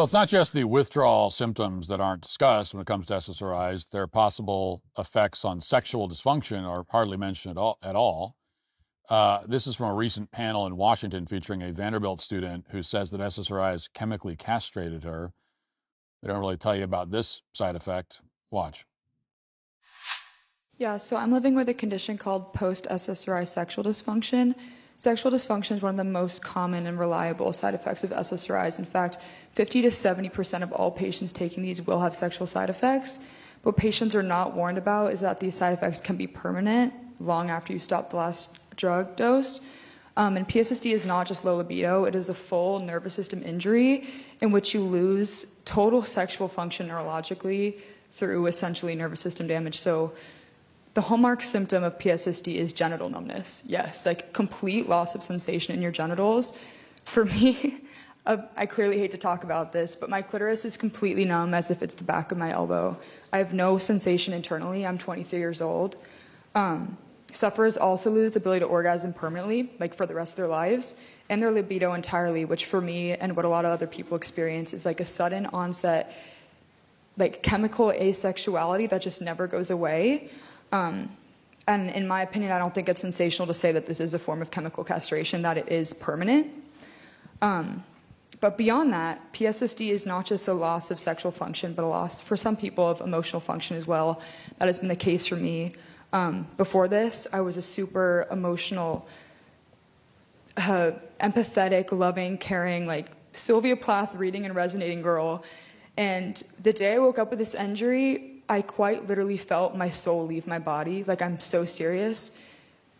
Well, it's not just the withdrawal symptoms that aren't discussed when it comes to SSRIs. Their possible effects on sexual dysfunction are hardly mentioned at all. This is from a recent panel in Washington featuring a Vanderbilt student who says that SSRIs chemically castrated her. They don't really tell you about this side effect. Watch. Yeah, so I'm living with a condition called post-SSRI sexual dysfunction. Sexual dysfunction is one of the most common and reliable side effects of SSRIs. In fact, 50 to 70% of all patients taking these will have sexual side effects. What patients are not warned about is that these side effects can be permanent long after you stop the last drug dose. And PSSD is not just low libido, it is a full nervous system injury in which you lose total sexual function neurologically through essentially nervous system damage. So the hallmark symptom of PSSD is genital numbness. Yes, like complete loss of sensation in your genitals. For me, I clearly hate to talk about this, but my clitoris is completely numb as if it's the back of my elbow. I have no sensation internally. I'm 23 years old. Sufferers also lose the ability to orgasm permanently, like for the rest of their lives, and their libido entirely, which for me and what a lot of other people experience is like a sudden onset, like chemical asexuality that just never goes away. And in my opinion, I don't think it's sensational to say that this is a form of chemical castration, that it is permanent. But beyond that, PSSD is not just a loss of sexual function, but a loss for some people of emotional function as well. That has been the case for me. Before this, I was a super emotional, empathetic, loving, caring, like Sylvia Plath reading and resonating girl. And the day I woke up with this injury, I quite literally felt my soul leave my body. Like, I'm so serious.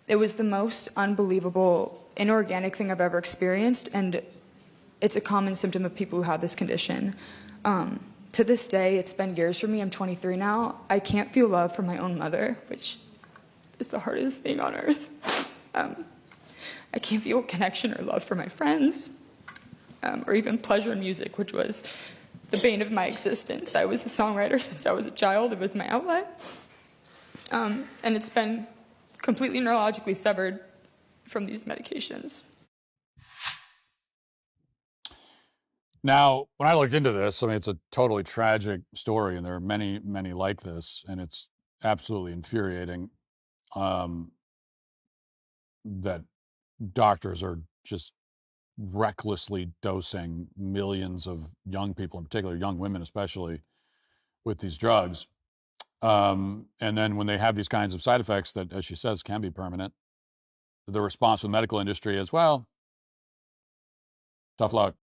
It was the most unbelievable, inorganic thing I've ever experienced, and it's a common symptom of people who have this condition. To this day, it's been years for me. I'm 23 now. I can't feel love from my own mother, which is the hardest thing on earth. I can't feel connection or love for my friends, or even pleasure in music, which was the bane of my existence. I was a songwriter since I was a child. It was my outlet. And it's been completely neurologically severed from these medications. Now, when I looked into this, I mean, it's a totally tragic story, and there are many, many like this, and it's absolutely infuriating that doctors are just recklessly dosing millions of young people, in particular young women especially, with these drugs. And then when they have these kinds of side effects that, as she says, can be permanent, the response from the medical industry is, well, tough luck.